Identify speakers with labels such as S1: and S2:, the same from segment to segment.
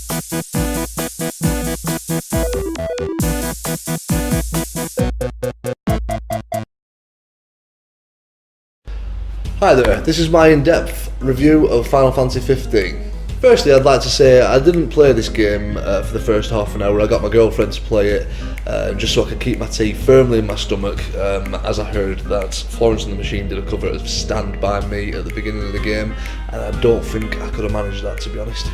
S1: Hi there, this is my in-depth review of Final Fantasy 15. Firstly, I'd like to say I didn't play this game for the first half an hour. I got my girlfriend to play it just so I could keep my teeth firmly in my stomach, as I heard that Florence and the Machine did a cover of Stand By Me at the beginning of the game, and I don't think I could have managed that, to be honest.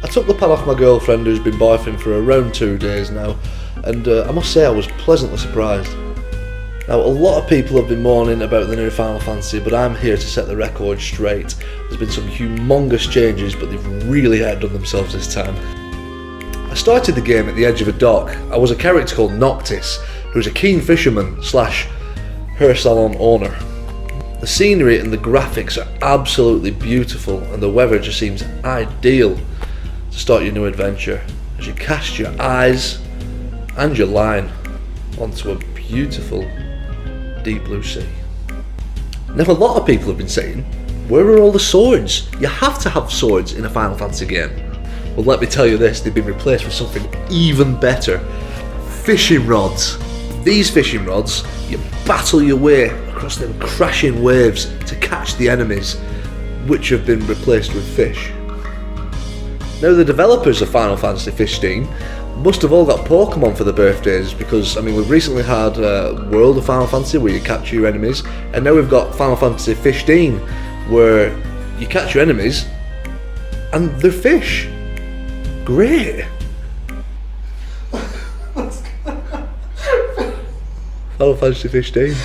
S1: I took the pad off my girlfriend, who's been boyfriend for around 2 days now, and I must say I was pleasantly surprised. Now, a lot of people have been moaning about the new Final Fantasy, but I'm here to set the record straight. There's been some humongous changes, but they've really outdone themselves this time. I started the game at the edge of a dock. I was a character called Noctis, who's a keen fisherman slash hair salon owner. The scenery and the graphics are absolutely beautiful, and the weather just seems ideal to start your new adventure as you cast your eyes and your line onto a beautiful deep blue sea. Now, a lot of people have been saying, where are all the swords? You have to have swords in a Final Fantasy game. Well, let me tell you this, they've been replaced with something even better. Fishing rods. These fishing rods, you battle your way across them crashing waves to catch the enemies, which have been replaced with fish. Now, the developers of Final Fantasy Fishteen must have all got Pokemon for their birthdays, because I mean, we've recently had World of Final Fantasy where you capture your enemies, and now we've got Final Fantasy 15 where you catch your enemies and they're fish. Great. Final Fantasy 15.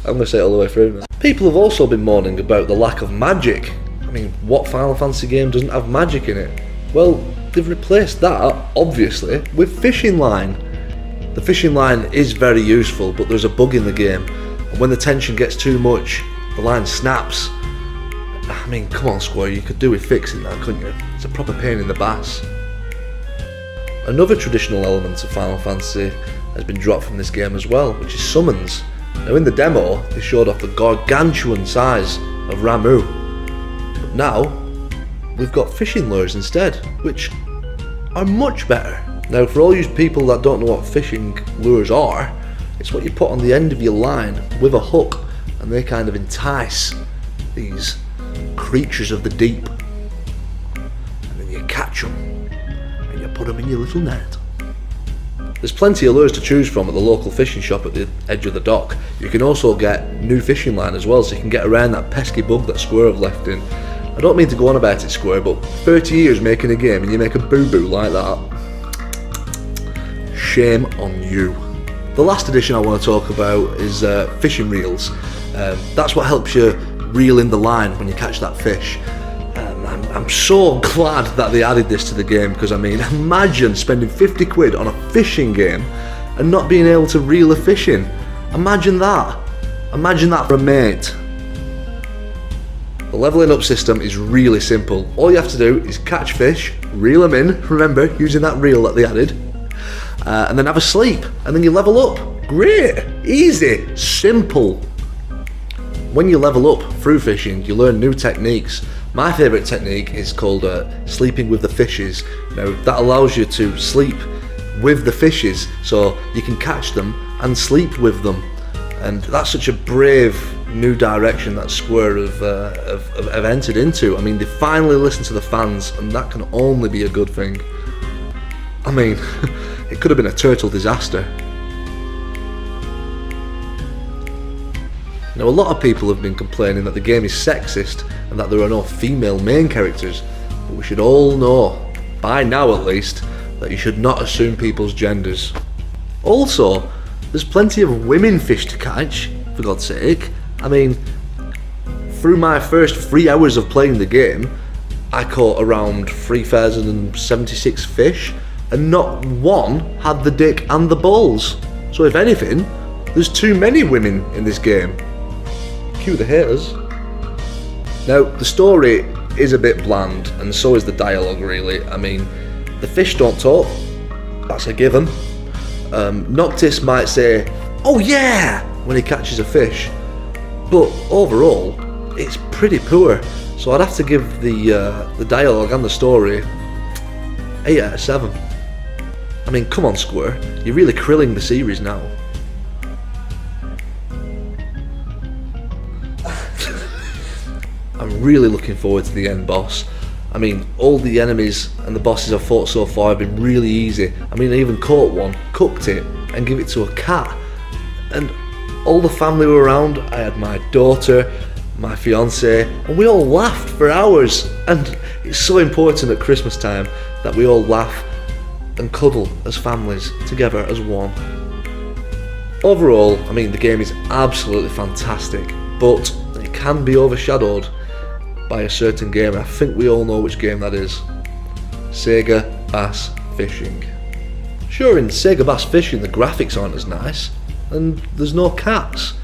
S1: I'm going to say it all the way through now. People have also been moaning about the lack of magic. I mean, what Final Fantasy game doesn't have magic in it? Well, they've replaced that, obviously, with fishing line. The fishing line is very useful, but there's a bug in the game, and when the tension gets too much, the line snaps. I mean, come on Square, you could do with fixing that, couldn't you? It's a proper pain in the bass. Another traditional element of Final Fantasy has been dropped from this game as well, which is summons. Now, in the demo, they showed off the gargantuan size of Ramu, but now we've got fishing lures instead, which are much better. Now, for all you people that don't know what fishing lures are, it's what you put on the end of your line with a hook, and they kind of entice these creatures of the deep, and then you catch them and you put them in your little net. There's plenty of lures to choose from at the local fishing shop at the edge of the dock. You can also get new fishing line as well, so you can get around that pesky bug that Square have left in. I don't mean to go on about it, Square, but 30 years making a game and you make a boo-boo like that. Shame on you. The last addition I want to talk about is fishing reels. That's what helps you reel in the line when you catch that fish. I'm so glad that they added this to the game, because I mean, imagine spending 50 quid on a fishing game and not being able to reel a fish in. Imagine that. Imagine that for a mate. The leveling up system is really simple. All you have to do is catch fish, reel them in, remember, using that reel that they added, and then have a sleep, and then you level up. Great, easy, simple. When you level up through fishing, you learn new techniques. My favourite technique is called sleeping with the fishes. Now, that allows you to sleep with the fishes, so you can catch them and sleep with them. And that's such a brave new direction that Square have entered into. I mean, they finally listened to the fans, and that can only be a good thing. I mean, it could have been a total disaster. Now, a lot of people have been complaining that the game is sexist and that there are no female main characters, but we should all know, by now at least, that you should not assume people's genders. Also, there's plenty of women fish to catch, for God's sake. I mean, through my first 3 hours of playing the game, I caught around 3,076 fish, and not one had the dick and the balls. So if anything, there's too many women in this game. Cue the haters. Now, the story is a bit bland, and so is the dialogue really. I mean, the fish don't talk, That's a given. Noctis might say, "Oh yeah," when he catches a fish, but overall, it's pretty poor. So I'd have to give the dialogue and the story 8 out of 7. I mean, come on, Square, you're really krilling the series now. I'm really looking forward to the end boss. I mean, all the enemies and the bosses I've fought so far have been really easy. I mean, I even caught one, cooked it, and gave it to a cat. And all the family were around. I had my daughter, my fiance, and we all laughed for hours. And it's so important at Christmas time that we all laugh and cuddle as families, together as one. Overall, I mean, the game is absolutely fantastic, but it can be overshadowed by a certain game. I think we all know which game that is. Sega Bass Fishing. Sure, in Sega Bass Fishing the graphics aren't as nice, and there's no cats.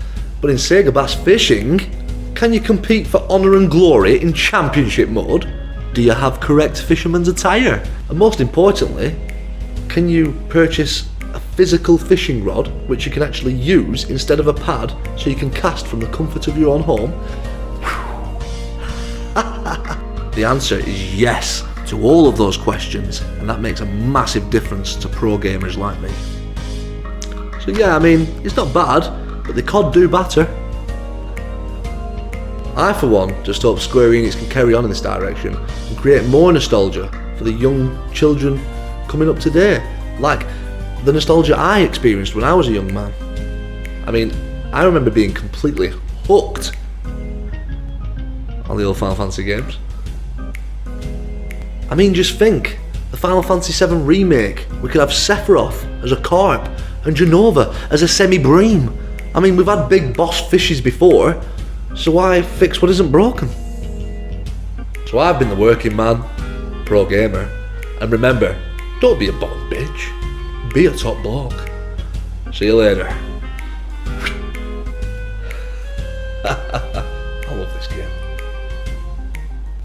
S1: But in Sega Bass Fishing, can you compete for honour and glory in championship mode? Do you have correct fisherman's attire? And most importantly, can you purchase a physical fishing rod which you can actually use instead of a pad so you can cast from the comfort of your own home? The answer is yes to all of those questions, and that makes a massive difference to pro gamers like me. So yeah, I mean, it's not bad, but they could do better. I for one just hope Square Enix can carry on in this direction and create more nostalgia for the young children coming up today, like the nostalgia I experienced when I was a young man. I mean, I remember being completely hooked on the old Final Fantasy games. I mean, just think, the Final Fantasy VII Remake, we could have Sephiroth as a carp and Genova as a semi-bream. I mean, we've had big boss fishes before, so why fix what isn't broken? So I've been the working man, pro gamer, and remember, don't be a bottom bitch, be a top bloke. See you later.